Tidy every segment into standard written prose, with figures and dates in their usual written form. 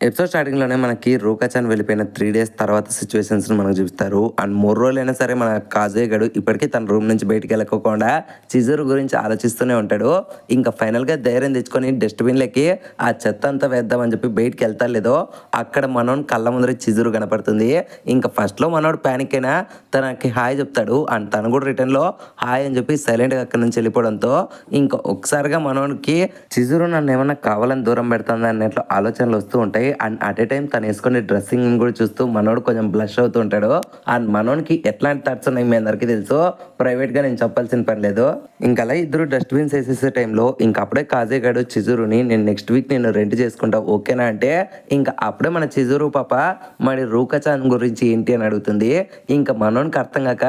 Episode స్టార్టింగ్లోనే మనకి రూకాచాన్ వెళ్ళిపోయిన 3 days తర్వాత సిచ్యువేషన్స్ని మనకు చూపిస్తారు. అండ్ 3 రోజులైనా సరే మన కాజే గడు ఇప్పటికీ తన రూమ్ నుంచి బయటికి వెళ్ళకోకుండా చిజురు గురించి ఆలోచిస్తూనే ఉంటాడు. ఇంకా ఫైనల్గా ధైర్యం తెచ్చుకొని డస్ట్బిన్లకి ఆ చెత్త అంతా వేద్దామని చెప్పి బయటికి వెళ్తా లేదో అక్కడ మనోడు కళ్ళ ముందర చిజురు కనపడుతుంది. ఇంకా ఫస్ట్లో మనోడు ప్యానిక్ అయినా తనకి హాయ్ చెప్తాడు. అండ్ తను కూడా రిటర్న్లో హాయ్ అని చెప్పి సైలెంట్గా అక్కడి నుంచి వెళ్ళిపోవడంతో ఇంకా ఒకసారిగా మనోడికి చిజురు నన్ను ఏమన్నా కావాలని దూరం పెడుతుంది అన్నట్లు ఆలోచనలు వస్తూ ఉంటాయి. అండ్ అట్ ఏ టైం తను వేసుకునే డ్రెస్సింగ్ కూడా చూస్తూ మనోడు కొంచెం బ్లష్ అవుతూ ఉంటాడు. అండ్ మనోడికి ఎట్లాంటి థాట్స్ ఉన్నాయి మీ అందరికీ తెలుసు, ప్రైవేట్గా నేను చెప్పాల్సిన పని లేదు. ఇంకా అలా ఇద్దరు డస్ట్బిన్స్ వేసేసే టైంలో ఇంకా అప్పుడే కాజేగాడు చిజురుని నేను నెక్స్ట్ వీక్ నేను రెంట్ చేసుకుంటా ఓకేనా అంటే ఇంకా అప్పుడే మన చిజురు పాప మరి రూకాచాన్ గురించి ఏంటి అని అడుగుతుంది. ఇంకా మనోడికి అర్థం కాక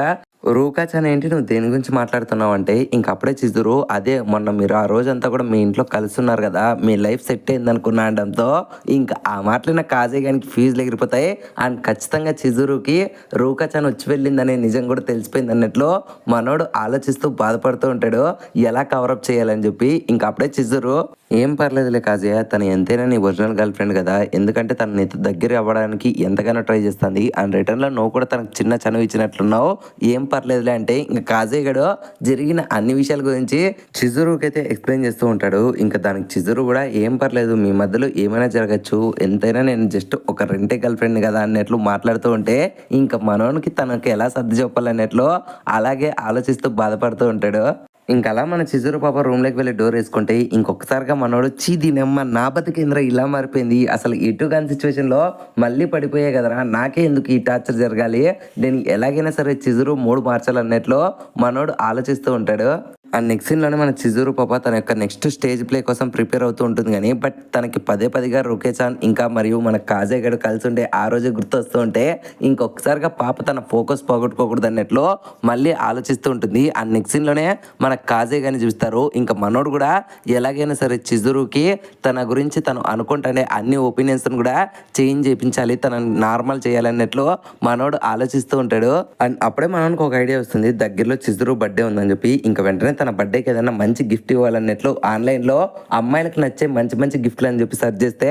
రూకాచాన్ ఏంటి నువ్వు దేని గురించి మాట్లాడుతున్నావు అంటే ఇంక అప్పుడే చిజురు అదే మొన్న మీరు ఆ రోజంతా కూడా మీ ఇంట్లో కలుస్తున్నారు కదా మీ లైఫ్ సెట్ అయింది అనుకున్నా అనడంతో ఇంకా ఆ మాటలిన కాజేగానికి ఫీజులు ఎగిరిపోతాయి. అండ్ ఖచ్చితంగా చిజురుకి రూకాచాన్ వచ్చి వెళ్ళిందనే నిజం కూడా తెలిసిపోయింది అన్నట్లు మనోడు ఆలోచిస్తూ బాధపడుతూ ఉంటాడు ఎలా కవరప్ చేయాలని చెప్పి. ఇంకా అప్పుడే చిజురు ఏం పర్లేదులే కాజయ్య, తను ఎంతైనా నీ ఒరిజినల్ గర్ల్ ఫ్రెండ్ కదా, ఎందుకంటే తను నీతో దగ్గర అవ్వడానికి ఎంతగానో ట్రై చేస్తుంది. అండ్ రిటర్న్లో నువ్వు కూడా తనకు చిన్న చనువు ఇచ్చినట్లున్నావు, ఏం పర్లేదులే అంటే ఇంకా కాజయ్య గడు జరిగిన అన్ని విషయాల గురించి చిజురుకి అయితే ఎక్స్ప్లెయిన్ చేస్తూ ఉంటాడు. ఇంకా దానికి చిజురు కూడా ఏం పర్లేదు మీ మధ్యలో ఏమైనా జరగచ్చు, ఎంతైనా నేను జస్ట్ ఒక రెంటే గర్ల్ ఫ్రెండ్ కదా అన్నట్లు మాట్లాడుతూ ఉంటే ఇంకా మనోనికి తనకి ఎలా సర్ది చెప్పాలన్నట్లు అలాగే ఆలోచిస్తూ బాధపడుతూ ఉంటాడు. ఇంకా అలా మన చిజురు పాప రూమ్లోకి వెళ్ళి డోర్ వేసుకుంటే ఇంకొకసారిగా మనోడు దీనమ్మ నా బతికేంద్ర ఇలా మారిపోయింది, అసలు ఎటు కాని సిచ్యువేషన్లో మళ్ళీ పడిపోయాయి కదరా, నాకే ఎందుకు ఈ టార్చర్ జరగాలి, నేను ఎలాగైనా సరే చిజురు మూడు మార్చాలన్నట్లు మనోడు ఆలోచిస్తూ ఉంటాడు. అండ్ నెక్స్ట్ సీన్లోనే మన చిజురు పాప తన యొక్క నెక్స్ట్ స్టేజ్ ప్లే కోసం ప్రిపేర్ అవుతూ ఉంటుంది. కానీ బట్ తనకి పదే రూకేచాన్ ఇంకా మరియు మన కాజేగాడు కలిసి ఉంటే ఆ రోజే గుర్తు వస్తూ ఉంటే ఇంకొకసారిగా పాప తన ఫోకస్ పోగొట్టుకోకూడదు అన్నట్లు మళ్ళీ ఆలోచిస్తూ ఉంటుంది. అండ్ నెక్స్ట్ సీన్లోనే మన కాజేగాని చూస్తారు. ఇంకా మనోడు కూడా ఎలాగైనా సరే చిజురుకి తన గురించి తను అనుకుంటానే అన్ని ఒపీనియన్స్ని కూడా చేంజ్ చేయించాలి, తనని నార్మల్ చేయాలన్నట్లు మనోడు ఆలోచిస్తూ ఉంటాడు. అండ్ అప్పుడే మనోడికి ఒక ఐడియా వస్తుంది, దగ్గరలో చిజురు బర్త్డే ఉందని చెప్పి ఇంకా వెంటనే తన బర్త్డేకి ఏదైనా మంచి గిఫ్ట్ ఇవ్వాలన్నట్లు ఆన్లైన్లో అమ్మాయిలకు నచ్చే మంచి గిఫ్ట్లు అని చెప్పి సెర్చ్ చేస్తే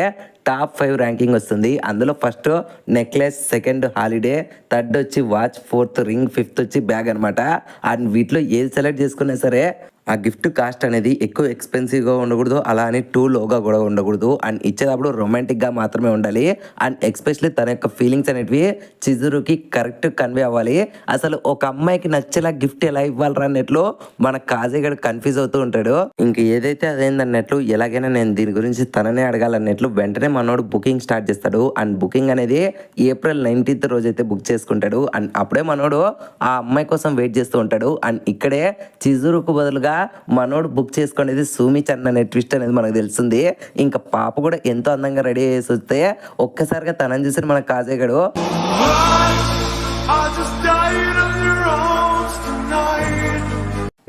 టాప్ 5 ర్యాంకింగ్ వస్తుంది. అందులో first necklace, second holiday, third వచ్చి వాచ్, ఫోర్త్ రింగ్, ఫిఫ్త్ వచ్చి బ్యాగ్ అనమాట. అండ్ వీటిలో ఏది సెలెక్ట్ చేసుకున్నా సరే ఆ గిఫ్ట్ కాస్ట్ అనేది ఎక్కువ ఎక్స్పెన్సివ్గా ఉండకూడదు, అలా అని టూ లోగా కూడా ఉండకూడదు. అండ్ ఇచ్చేటప్పుడు రొమాంటిక్గా మాత్రమే ఉండాలి. అండ్ ఎక్స్పెషలీ తన యొక్క ఫీలింగ్స్ అనేటివి చిజురుకి కరెక్ట్ కన్వే అవ్వాలి. అసలు ఒక అమ్మాయికి నచ్చేలా గిఫ్ట్ ఎలా ఇవ్వాలరా అన్నట్లు మన కాజేగాడు కన్ఫ్యూజ్ అవుతూ ఉంటాడు. ఇంక ఏదైతే అదేందన్నట్లు ఎలాగైనా నేను దీని గురించి తననే అడగాలన్నట్లు వెంటనే మనోడు బుకింగ్ స్టార్ట్ చేస్తాడు. అండ్ బుకింగ్ అనేది April 19th రోజైతే బుక్ చేసుకుంటాడు. అండ్ అప్పుడే మనోడు ఆ అమ్మాయి కోసం వెయిట్ చేస్తూ ఉంటాడు. అండ్ ఇక్కడే చిజురుకు బదులుగా మనోడు బుక్ చేసుకునేది సూమిచాన్ అనే ట్విస్ట్ అనేది మనకు తెలుస్తుంది. ఇంకా పాప కూడా ఎంతో అందంగా రెడీ చేసి వస్తే ఒక్కసారిగా తనని చూసి మన కాజేగాడు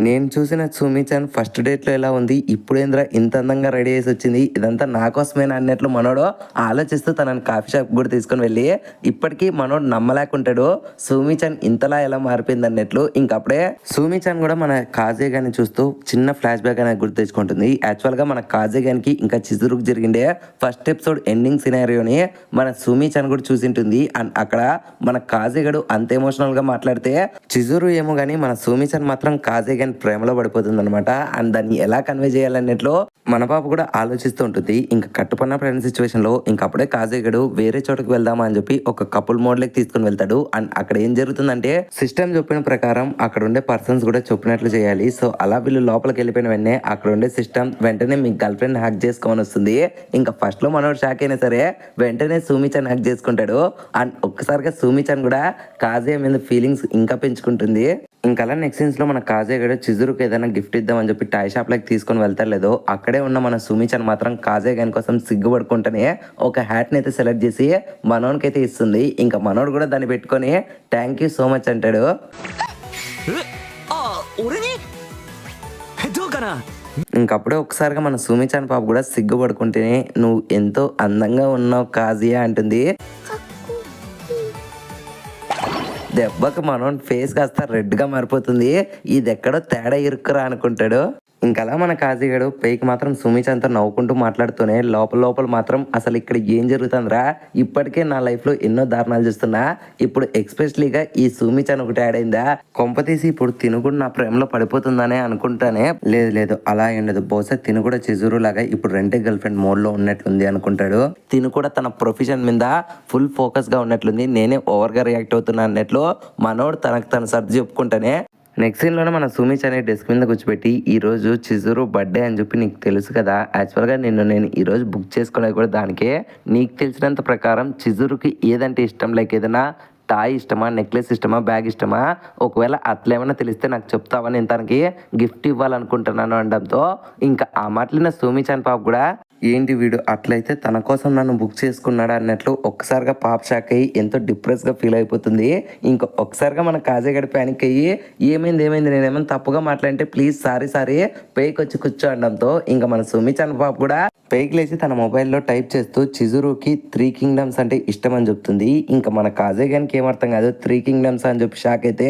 నేను చూసిన సూమిచాన్ ఫస్ట్ డేట్లో ఎలా ఉంది, ఇప్పుడేంద్ర ఇంత అందంగా రెడీ చేసి వచ్చింది, ఇదంతా నా కోసమేనా అన్నట్లు మనోడు ఆలోచిస్తూ తనని కాఫీ షాప్ కూడా తీసుకొని వెళ్ళి ఇప్పటికీ మనోడు నమ్మలేకుంటాడు సూమిచాన్ ఇంతలా ఎలా మారిపోయింది అన్నట్లు. ఇంకప్పుడే సూమిచాన్ కూడా మన కాజేగాని చూస్తూ చిన్న ఫ్లాష్ బ్యాక్ అనేది గుర్తు తెచ్చుకుంటుంది. యాక్చువల్గా మన కాజేగానికి ఇంకా చిజురుకు జరిగిండే ఫస్ట్ ఎపిసోడ్ ఎండింగ్ సినారియోని మన సూమిచాన్ కూడా చూసింటుంది. అండ్ అక్కడ మన కాజేగాడు అంత ఎమోషనల్గా మాట్లాడితే చిజురు ఏమో కానీ మన సూమిచాన్ మాత్రం కాజేగాని ప్రేమలో పడిపోతుంది అనమాట. అండ్ దాన్ని ఎలా కన్వే చేయాలన్నట్లు మన పాప కూడా ఆలోచిస్తూ ఉంటుంది. ఇంకా కట్టుపన్న ఫ్రెండ్ సిచ్యువేషన్ లో ఇంకా అప్పుడే కాజేగాడు వేరే చోటుకు వెళ్దామా అని చెప్పి ఒక కపుల్ మోడ్ లెక్క తీసుకుని వెళ్తాడు. అండ్ అక్కడ ఏం జరుగుతుందంటే సిస్టమ్ చెప్పిన ప్రకారం అక్కడ ఉండే పర్సన్స్ కూడా చెప్పినట్లు చేయాలి. సో అలా వీళ్ళు లోపలికి వెళ్ళిపోయిన వెంటనే అక్కడ ఉండే సిస్టమ్ వెంటనే మీ గర్ల్ ఫ్రెండ్ హ్యాక్ చేసుకోమని వస్తుంది. ఇంకా ఫస్ట్ లో మనోడు షాక్ అయినా సరే వెంటనే సూమిచాన్ హ్యాక్ చేసుకుంటాడు. అండ్ ఒక్కసారిగా సూమిచాన్ కూడా కాజే మీద ఫీలింగ్స్ ఇంకా పెంచుకుంటుంది. ఇంకా అలా నెక్స్ట్ సీన్స్ లో మన కాజేగాడు చిజురుకు ఏదైనా గిఫ్ట్ ఇద్దామని చెప్పి టాయ్ షాప్ లకి తీసుకొని వెళ్తారు లేదో అక్కడే ఉన్న మన సూమిచాన్ మాత్రం కాజేగాని కోసం సిగ్గుపడుకుంటేనే ఒక హ్యాట్ ని అయితే సెలెక్ట్ చేసి మనోడికి అయితే ఇస్తుంది. ఇంకా మనోడు కూడా దాన్ని పెట్టుకొని థ్యాంక్ యూ సో మచ్ అంటాడు. ఇంకప్పుడే ఒకసారిగా మన సూమిచాన్ పాప కూడా సిగ్గుపడుకుంటేనే నువ్వు ఎంతో అందంగా ఉన్నావు కాజియా అంటుంది. దెబ్బకి మనోన్ ఫేస్ కాస్త రెడ్గా మారిపోతుంది. ఇది ఎక్కడో తేడా ఇరుక్కురా అనుకుంటాడు. ఇంకలా మన కాజీగాడు పైకి మాత్రం సుమిచాన్తో నవ్వుకుంటూ మాట్లాడుతూనే లోపల లోపల మాత్రం అసలు ఇక్కడ ఏం జరుగుతుందిరా, ఇప్పటికే నా లైఫ్లో ఎన్నో దారుణాలు చూస్తున్నా, ఇప్పుడు ఎక్స్పెషలీగా ఈ సుమిచాన్ ఒకటి యాడ్ అయిందా, కొంపతీసి ఇప్పుడు తిను కూడా నా ప్రేమలో పడిపోతుందనే అనుకుంటానే. లేదు లేదు అలా ఉండదు, బహుశా తిను కూడా చిజురు లాగా ఇప్పుడు రెంటే గర్ల్ ఫ్రెండ్ మోడ్లో ఉన్నట్లుంది అనుకుంటాడు. తిను కూడా తన ప్రొఫెషన్ మీద ఫుల్ ఫోకస్గా ఉన్నట్లుంది, నేనే ఓవర్గా రియాక్ట్ అవుతున్నా అన్నట్లు మనోడు తనకు తను సర్ది చెప్పుకుంటానే. నెక్స్ట్ సీన్లోనే మన సుమిచ్ అనే డెస్క్ మీద కూర్చోబెట్టి ఈరోజు చిజురు బర్త్డే అని చెప్పి నీకు తెలుసు కదా, యాక్చువల్గా నేను ఈరోజు బుక్ చేసుకునేది కూడా దానికే. నీకు తెలిసినంత ప్రకారం చిజురుకి ఏదంటే ఇష్టం, లైక్ ఏదైనా టాయ్ ఇష్టమా, నెక్లెస్ ఇష్టమా, బ్యాగ్ ఇష్టమా, ఒకవేళ అట్లేమైనా తెలిస్తే నాకు చెప్తావా, నేను తనకి గిఫ్ట్ ఇవ్వాలనుకుంటున్నాను అనడంతో ఇంకా ఆ మాటలిన సుమిచాన్ పాప కూడా ఏంటి వీడు అట్లయితే తన కోసం నన్ను బుక్ చేసుకున్నాడు అన్నట్లు ఒక్కసారిగా పాప షాక్ అయ్యి ఎంతో డిప్రెస్గా ఫీల్ అయిపోతుంది. ఇంకా ఒక్కసారిగా మన కాజేగడి ప్యానిక్ అయ్యి ఏమైంది నేనేమైనా తప్పుగా మాట్లాడితే ప్లీజ్ సారీ పైకి వచ్చి కూర్చో అనడంతో ఇంకా మన సుమిచాన్ పాప కూడా పైకి లేచి తన మొబైల్లో టైప్ చేస్తూ చిజురుకి 3 కింగ్డమ్స్ అంటే ఇష్టం అని చెప్తుంది. ఇంకా మన కాజేగానికి ఏమర్థం కాదు 3 కింగ్డమ్స్ అని చెప్పి షాక్ అయితే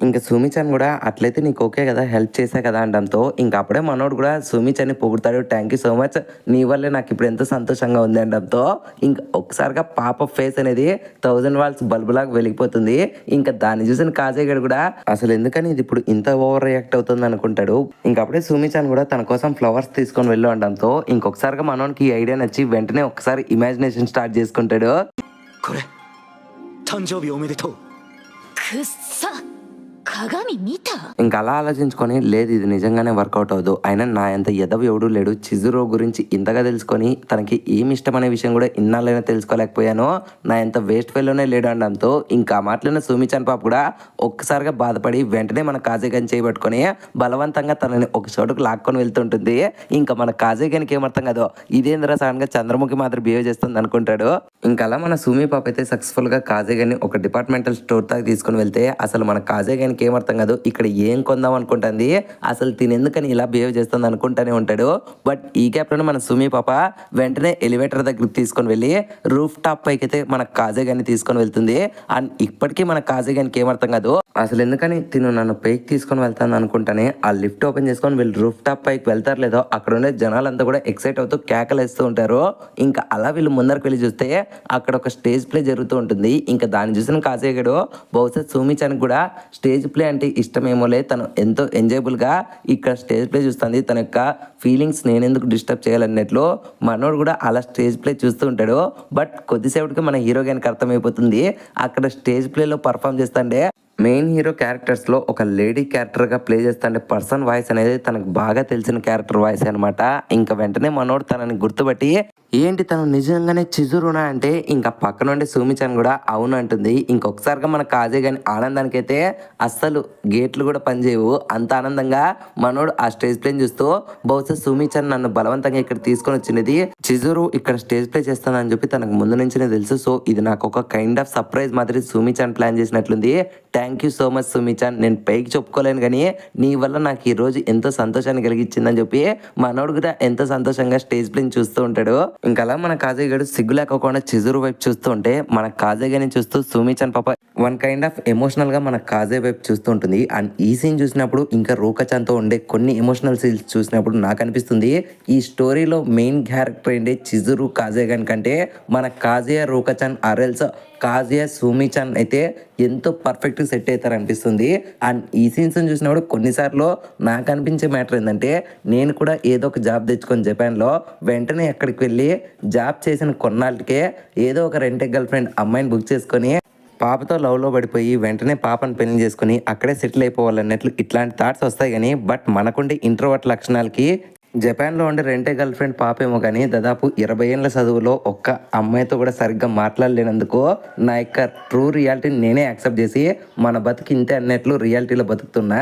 ఇంకా సుమిచాన్ కూడా అట్లయితే నీకు ఓకే కదా, హెల్ప్ చేసా కదా అనడంతో ఇంకా అప్పుడే మనోడు కూడా సుమిచాన్ని పొగుడతాడు, థ్యాంక్ యూ సో మచ్, నీ వల్లే నాకు ఇప్పుడు ఎంతో సంతోషంగా ఉంది అనడంతో ఇంకా ఒక్కసారిగా పాప ఫేస్ అనేది 1000 వాల్స్ బల్బులాగా వెలిగిపోతుంది. ఇంకా దాన్ని చూసిన కాజేగడు కూడా అసలు ఎందుకని ఇది ఇప్పుడు ఇంత ఓవర్ రియాక్ట్ అవుతుంది అనుకుంటాడు. ఇంకా అప్పుడే సుమిచాన్ కూడా తన కోసం ఫ్లవర్స్ తీసుకొని వెళ్ళు అనడంతో ఇంకొకసారిగా మనోడికి ఈ ఐడియా నచ్చి వెంటనే ఒకసారి ఇమాజినేషన్ స్టార్ట్ చేసుకుంటాడు. これ誕生日おめでとう。くっさ鏡見た ఇంకా అలా ఆలోచించుకొని లేదు ఇది నిజంగానే వర్కౌట్ అవ్వదు, అయినా నా ఎంత ఎదవ ఎవడూ లేడు, చిజురో గురించి ఇంతగా తెలుసుకొని తనకి ఏమి ఇష్టం అనే విషయం కూడా ఇన్నాళ్ళైనా తెలుసుకోలేకపోయాను, నా ఎంత వేస్ట్ ఫెయిల్లోనే లేడు అనడంతో ఇంకా ఆ మాటలైన సుమిచాన్ పాప కూడా ఒక్కసారిగా బాధపడి వెంటనే మన కాజేగాని చేయబట్టుకొని బలవంతంగా తనని ఒక చోటుకు లాక్కొని వెళ్తుంటుంది. ఇంకా మన కాజేగానికి ఏమర్థం కాదో ఇదేంద్రా సడన్ గా చంద్రముఖి మాత్రం బిహేవ్ చేస్తుంది అనుకుంటాడు. ఇంకా అలా మన సుమి పాప అయితే సక్సెస్ఫుల్ గా కాజేగాని ఒక డిపార్ట్మెంటల్ స్టోర్ దాకా తీసుకొని వెళ్తే అసలు మన కాజేగానికి ఏమర్థం కాదు ఇక్కడ ఏం కొందాం అనుకుంటుంది, అసలు తినేందుకని ఇలా బిహేవ్ చేస్తుంది అనుకుంటానే ఉంటాడు. బట్ ఈ గ్యాప్ లోనే మన సుమి పాప వెంటనే ఎలివేటర్ దగ్గరికి తీసుకొని వెళ్ళి రూఫ్ టాప్ పైకి అయితే మన కాజేగాని తీసుకొని వెళ్తుంది. అండ్ ఇప్పటికీ మన కాజేగానికి ఏమర్థం కాదు అసలు ఎందుకని తిను నన్ను పైకి తీసుకొని వెళ్తాను అనుకుంటానే ఆ లిఫ్ట్ ఓపెన్ చేసుకొని వీళ్ళు రూఫ్ టాప్ పైకి వెళ్తారు లేదో అక్కడ ఉండే జనాలంతా కూడా ఎక్సైట్ అవుతూ కేకలేస్తూ ఉంటారు. ఇంకా అలా వీళ్ళు ముందరకు వెళ్ళి చూస్తే అక్కడ ఒక స్టేజ్ ప్లే జరుగుతూ ఉంటుంది. ఇంకా దాన్ని చూసిన కాజేగాడు బహుశా సుమిచానికి కూడా స్టేజ్ ప్లే అంటే ఇష్టమేమోలే, తను ఎంతో ఎంజాయబుల్గా ఇక్కడ స్టేజ్ ప్లే చూస్తుంది, తన యొక్క ఫీలింగ్స్ నేనెందుకు డిస్టర్బ్ చేయాలన్నట్లు మనోడు కూడా అలా స్టేజ్ ప్లే చూస్తూ ఉంటాడు. బట్ కొద్దిసేపటికి మన హీరో గారికి అర్థమైపోతుంది అక్కడ స్టేజ్ ప్లేలో పర్ఫామ్ చేస్తుండే మెయిన్ హీరో క్యారెక్టర్స్లో ఒక లేడీ క్యారెక్టర్గా ప్లే చేస్తుండే పర్సన్ వాయిస్ అనేది తనకు బాగా తెలిసిన క్యారెక్టర్ వాయిస్ అనమాట. ఇంకా వెంటనే మనోడు తనని గుర్తుపట్టి ఏంటి తను నిజంగానే చిజురునా అంటే ఇంకా పక్క నుండి సుమిచాన్ కూడా అవును అంటుంది. ఇంకొకసారిగా మన కాజేగాని ఆనందానికి అయితే అస్సలు గేట్లు కూడా పనిచేయవు, అంత ఆనందంగా మనోడు ఆ స్టేజ్ ప్లే చూస్తూ బహుశా సుమిచాన్ నన్ను బలవంతంగా ఇక్కడ తీసుకొని వచ్చినది చిజురు ఇక్కడ స్టేజ్ ప్లే చేస్తానని చెప్పి తనకు ముందు నుంచినే తెలుసు, సో ఇది నాకు ఒక కైండ్ ఆఫ్ సర్ప్రైజ్ మాదిరి సుమిచాన్ ప్లాన్ చేసినట్లుంది, థ్యాంక్ యూ సో మచ్ సుమిచాన్, నేను పైకి చెప్పుకోలేను కానీ నీ వల్ల నాకు ఈ రోజు ఎంతో సంతోషాన్ని కలిగించిందని చెప్పి మనోడు కూడా ఎంతో సంతోషంగా స్టేజ్ ప్లేని చూస్తూ ఉంటాడు. ఇంకా అలా మన కాజేగాడు సిగ్గు లేకపోకుండా చిజురు వైపు చూస్తూ ఉంటే మన కాజేగాని చూస్తూ సుమిచాన్ పాప వన్ కైండ్ ఆఫ్ ఎమోషనల్ గా మన కాజే వైపు చూస్తూ ఉంటుంది. అండ్ ఈ సీన్ చూసినప్పుడు ఇంకా రూకచాన్తో ఉండే కొన్ని ఎమోషనల్ సీన్స్ చూసినప్పుడు నాకు అనిపిస్తుంది ఈ స్టోరీలో మెయిన్ క్యారెక్టర్ ఏంటి చిజురు కాజేగాని కంటే మన కాజే రూకచాన్ ఆర్ఎల్స్ కాజియా సుమిచాన్ అయితే ఎంతో పర్ఫెక్ట్గా సెట్ అవుతారు అనిపిస్తుంది. అండ్ ఈ సీన్స్ చూసినప్పుడు కొన్నిసార్లు నాకు అనిపించే మ్యాటర్ ఏంటంటే నేను కూడా ఏదో ఒక జాబ్ తెచ్చుకొని జపాన్లో వెంటనే ఎక్కడికి వెళ్ళి జాబ్ చేసిన కొన్నాళ్ళకే ఏదో ఒక రెంటే గర్ల్ ఫ్రెండ్ అమ్మాయిని బుక్ చేసుకొని పాపతో లవ్లో పడిపోయి వెంటనే పాపను పెళ్లి చేసుకుని అక్కడే సెటిల్ అయిపోవాలన్నట్లు ఇట్లాంటి థాట్స్ వస్తాయి కానీ బట్ మనకుండే ఇంట్రోవర్ట్ లక్షణాలకి జపాన్లో ఉండే రెంటే గర్ల్ ఫ్రెండ్ పాపేమో కానీ దాదాపు 20 ఏళ్ళ చదువులో ఒక్క అమ్మాయితో కూడా సరిగ్గా మాట్లాడలేనందుకు నా యొక్క ట్రూ రియాలిటీని నేనే యాక్సెప్ట్ చేసి మన బతుకు ఇంతే అన్నట్లు రియాలిటీలో బతుకుతున్నా.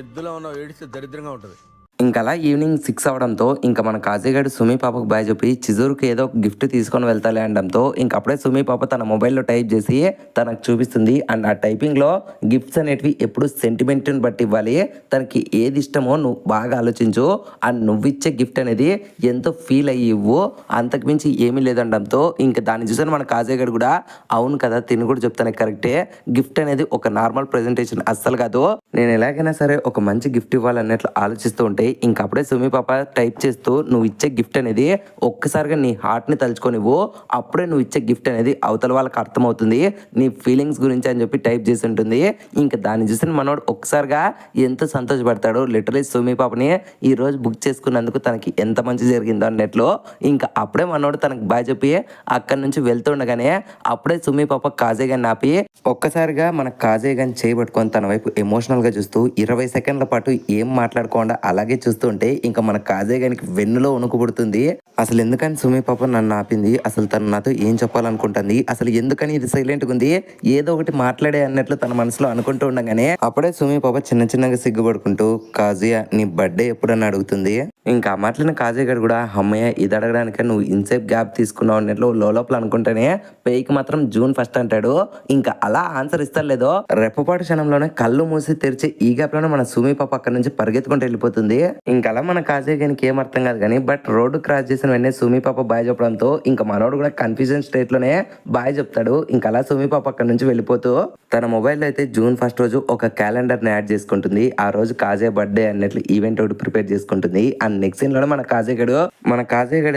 ఎద్దులో ఉన్న ఏడిస్తే దరిద్రంగా ఉంటుంది. ఇంకా అలా ఈవినింగ్ 6 అవడంతో ఇంకా మన కాజీగాడు సుమి పాపకు బాయ్ చెప్పి చిజూరుకి ఏదో ఒక గిఫ్ట్ తీసుకొని వెళ్తాలే అనడంతో ఇంక అప్పుడే సుమి పాప తన మొబైల్లో టైప్ చేసి తనకు చూపిస్తుంది. అండ్ ఆ టైపింగ్లో గిఫ్ట్స్ అనేటివి ఎప్పుడు సెంటిమెంట్ని బట్టి ఇవ్వాలి, తనకి ఏది ఇష్టమో నువ్వు బాగా ఆలోచించు, అండ్ నువ్వు ఇచ్చే గిఫ్ట్ అనేది ఎంతో ఫీల్ అయ్యి ఇవ్వు, అంతకుమించి ఏమీ లేదనడంతో ఇంకా దాన్ని చూసాను మన కాజీగాడు కూడా అవును కదా తిని కూడా చెప్తాను కరెక్టే, గిఫ్ట్ అనేది ఒక నార్మల్ ప్రెజెంటేషన్ అస్సలు కాదు, నేను ఎలాగైనా సరే ఒక మంచి గిఫ్ట్ ఇవ్వాలన్నట్లు ఆలోచిస్తూ ఉంటే ఇంకా అప్పుడే సుమి పాప టైప్ చేస్తూ నువ్వు ఇచ్చే గిఫ్ట్ అనేది ఒక్కసారిగా నీ హార్ట్ని తలుచుకొనివ్వు, అప్పుడే నువ్వు ఇచ్చే గిఫ్ట్ అనేది అవతల వాళ్ళకి అర్థమవుతుంది నీ ఫీలింగ్స్ గురించి అని చెప్పి టైప్ చేసి ఉంటుంది. ఇంకా దాన్ని చూసిన మనోడు ఒక్కసారిగా ఎంతో సంతోషపడతాడు. లిటరలీ సుమి పాపని ఈ రోజు బుక్ చేసుకున్నందుకు తనకి ఎంత మంచి జరిగిందో అన్నట్లు ఇంకా అప్పుడే మనోడు తనకు బాయ్ చెప్పి అక్కడి నుంచి వెళ్తుండగానే అప్పుడే సుమి పాప కాజే గారిని ఆపి ఒక్కసారిగా మన కాజే గారిని చేయబట్టుకొని తన వైపు ఎమోషనల్గా చూస్తూ 20 సెకండ్ల పాటు ఏం మాట్లాడకుండా అలాగే చూస్తుంటే ఇంకా మన కాజే గారికి వెన్నులో వణుకు పుడుతుంది. అసలు ఎందుకని సుమి పాప నన్ను ఆపింది, అసలు తను నాతో ఏం చెప్పాలనుకుంటుంది, అసలు ఎందుకని ఇది సైలెంట్గా ఉంది, ఏదో ఒకటి మాట్లాడే అన్నట్లు తన మనసులో అనుకుంటూ ఉండగానే అప్పుడే సుమి పాప చిన్నగా సిగ్గుపడుకుంటూ కాజియా నీ బర్త్డే ఎప్పుడని అడుగుతుంది. ఇంకా మాట్లాడిన కాజే గారు కూడా అమ్మయ్య ఇది అడగడానికి నువ్వు ఇన్సేపు గ్యాప్ తీసుకున్నావు అన్నట్లు లోపల అనుకుంటేనే పేయికి మాత్రం June 1 అంటాడు. ఇంకా అలా ఆన్సర్ ఇస్తారు లేదో రెప్పపాటు క్షణంలోనే కళ్ళు మూసి తెరిచే ఈ గ్యాప్ లోనే మన సుమి పాప అక్కడ నుంచి పరిగెత్తుకుంటూ వెళ్ళిపోతుంది. ఇంకా అలా మన కాజే గారికి ఏం అర్థం కాదు కానీ బట్ రోడ్డు క్రాస్ చేసిన వెంటనే సుమి పాప బాయ్ చెప్పడంతో ఇంకా మనోడు కూడా కన్ఫ్యూజన్ స్టేట్ లోనే బాయ్ చెప్తాడు. ఇంకా అలా సుమి పాప అక్కడ నుంచి వెళ్ళిపోతూ తన మొబైల్లో అయితే June 1 రోజు ఒక క్యాలెండర్ ని యాడ్ చేసుకుంటుంది. ఆ రోజు కాజే బర్త్డే అన్నట్లు ఈవెంట్ ఒకటి ప్రిపేర్ చేసుకుంటుంది. అండ్ నెక్స్ట్ సీన్ లోనే మన కాజే గడు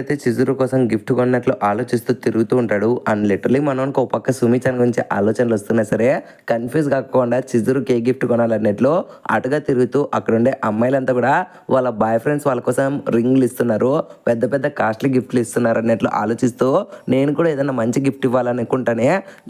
అయితే చిజురు కోసం గిఫ్ట్ కొన్నట్లు ఆలోచిస్తూ తిరుగుతూ ఉంటాడు. అండ్ లిటరలీ మనోనికి ఒక పక్క సుమిచాన్ గురించి ఆలోచనలు వస్తున్నా సరే కన్ఫ్యూజ్ కాకుండా చిజురుకి ఏ గిఫ్ట్ కొనాలన్నట్లు అటుగా తిరుగుతూ అక్కడ ఉండే అమ్మాయిలంతా కూడా వాళ్ళ బాయ్ ఫ్రెండ్స్ వాళ్ళ కోసం రింగ్లు ఇస్తున్నారు, పెద్ద కాస్ట్లీ గిఫ్ట్లు ఇస్తున్నారు అన్నట్లు ఆలోచిస్తూ నేను కూడా ఏదైనా మంచి గిఫ్ట్ ఇవ్వాలనుకుంటానే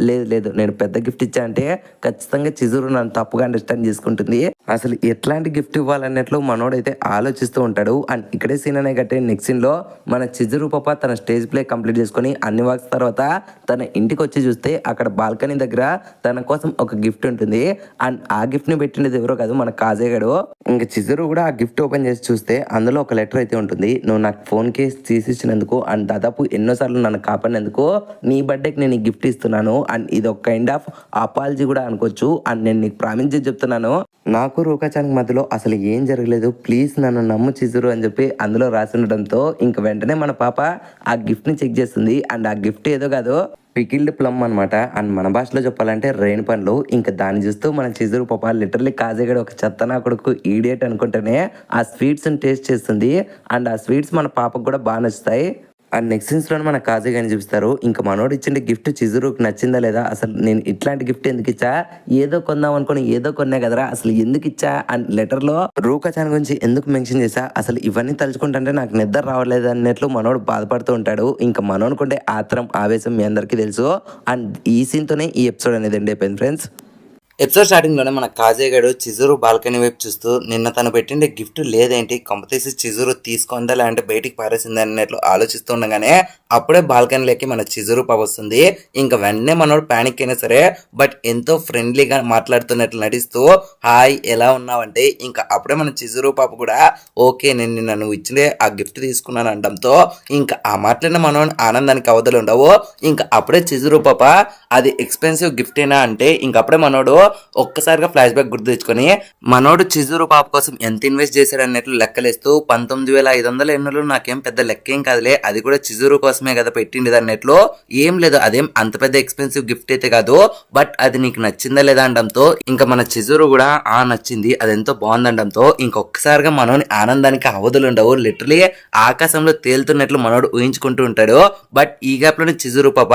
లేదు నేను పెద్ద గిఫ్ట్ ఇచ్చా అంటే ఖచ్చితంగా చిజురు నన్ను తప్పుగా అండర్స్టాండ్ చేసుకుంటుంది, అసలు ఎట్లాంటి గిఫ్ట్ ఇవ్వాలన్నట్లు మనోడైతే ఆలోచిస్తూ ఉంటాడు. అండ్ ఇక్కడే సీన్ అనే కట్టే నెక్స్ట్ సీన్ లో మన చిజురు పాప తన స్టేజ్ ప్లే కంప్లీట్ చేసుకుని అన్ని వర్క్స్ తర్వాత తన ఇంటికి వచ్చి చూస్తే అక్కడ బాల్కనీ దగ్గర తన కోసం ఒక గిఫ్ట్ ఉంటుంది. అండ్ ఆ గిఫ్ట్ ని పెట్టినది ఎవరో కాదు మన కాజేగాడు. ఇంకా చిజురు కూడా ఆ గిఫ్ట్ ఓపెన్ చేసి చూస్తే అందులో ఒక లెటర్ అయితే ఉంటుంది. నువ్వు నాకు ఫోన్ కేసు తీసిచ్చినందుకు అండ్ దాదాపు ఎన్నోసార్లు నన్ను కాపాడినందుకు నీ బర్త్డేకి నేను ఈ గిఫ్ట్ ఇస్తున్నాను అండ్ ఇది ఒక కైండ్ ఆఫ్ అపాలజీ కూడా అనుకోవచ్చు. అండ్ నేను నీకు ప్రామిస్ చేసి చెప్తున్నాను నాకు రూకాచానికి మధ్యలో అసలు ఏం జరగలేదు, ప్లీజ్ నన్ను నమ్ము చిజురు అని చెప్పి అందులో రాసి ఉండడంతో ఇంక వెంటనే మన పాప ఆ గిఫ్ట్ ని చెక్ చేస్తుంది. అండ్ ఆ గిఫ్ట్ ఏదో కాదు పికిల్డ్ ప్లమ్ అనమాట. అండ్ మన భాషలో చెప్పాలంటే రైన్ పండ్లు. ఇంకా దాన్ని చూస్తూ మన చిజురు పాప లిటరలీ కాజేగడ ఒక చెత్తనా కొడుకు ఈడియట్ అనుకుంటేనే ఆ స్వీట్స్ టేస్ట్ చేస్తుంది. అండ్ ఆ స్వీట్స్ మన పాపకు కూడా బాగా నచ్చుతాయి. అండ్ నెక్స్ట్ సీన్స్ లో మన కాజే గాని చూపిస్తారు. ఇంకా మనోడు ఇచ్చిన గిఫ్ట్ చిజురుకు నచ్చిందా లేదా, అసలు నేను ఇట్లాంటి గిఫ్ట్ ఎందుకు ఇచ్చా, ఏదో కొందాం అనుకుని ఏదో కొన్నా కదరా, అసలు ఎందుకు ఇచ్చా అండ్ లెటర్ లో రూకాచాన్ గురించి ఎందుకు మెన్షన్ చేశా, అసలు ఇవన్నీ తలుచుకుంటుంటే నాకు నిద్ర రావట్లేదు అన్నట్లు మనోడు బాధపడుతూ ఉంటాడు. ఇంకా మనోనుకుంటే ఆత్రం ఆవేశం మీ అందరికీ తెలుసు. అండ్ ఈ సీన్ తోనే ఈ ఎపిసోడ్ అనేది ఎండ్ అయిపోయింది ఫ్రెండ్స్. ఎపిసోడ్ స్టార్టింగ్ లోనే మన కాజేగాడు చిజురు బాల్కనీ వైపు చూస్తూ నిన్న తను పెట్టిండే గిఫ్ట్ లేదేంటి, కంపతీసి చిజురు తీసుకుందా లేదంటే బయటికి పారేసింది అన్నట్లు ఆలోచిస్తుండగానే అప్పుడే బాల్కనీలోకి మన చిజురు పాప వస్తుంది. ఇంకా వెంటనే మనోడు ప్యానిక్ అయినా సరే బట్ ఎంతో ఫ్రెండ్లీగా మాట్లాడుతున్నట్లు నటిస్తూ హాయ్ ఎలా ఉన్నావంటే ఇంకా అప్పుడే మన చిజురు పాప కూడా ఓకే నేను నిన్న నువ్వు ఇచ్చిందే ఆ గిఫ్ట్ తీసుకున్నాను అనడంతో ఇంకా ఆ మాట్లాడిన మనోడు ఆనందానికి అవధులు ఉండవు. ఇంకా అప్పుడే చిజురు పాప అది ఎక్స్పెన్సివ్ గిఫ్ట్ ఏనా అంటే ఇంకా అప్పుడే మనోడు ఒక్కసారిగా ఫ్లాష్ బ్యాక్ గుర్తు తెచ్చుకొని మనోడు చిజురు పాప కోసం ఎంత ఇన్వెస్ట్ చేశాడు అన్నట్లు లెక్కలేస్తూ 19,500 ఎన్నోలు నాకేం పెద్ద లెక్కేం కాదులే, అది కూడా చిజురు కోసమే కదా పెట్టింది అన్నట్లు, ఏం లేదు అదేం అంత పెద్ద ఎక్స్పెన్సివ్ గిఫ్ట్ అయితే కాదు బట్ అది నీకు నచ్చిందా లేదా అనడంతో ఇంకా మన చిజురు కూడా ఆ నచ్చింది అదెంతో బాగుందనడంతో ఇంకొకసారిగా మనోని ఆనందానికి అవధులు ఉండవు. లిటరలీ ఆకాశంలో తేలుతున్నట్లు మనోడు ఊహించుకుంటూ ఉంటాడు. బట్ ఈ గ్యాప్ లోనే చిజురు పాప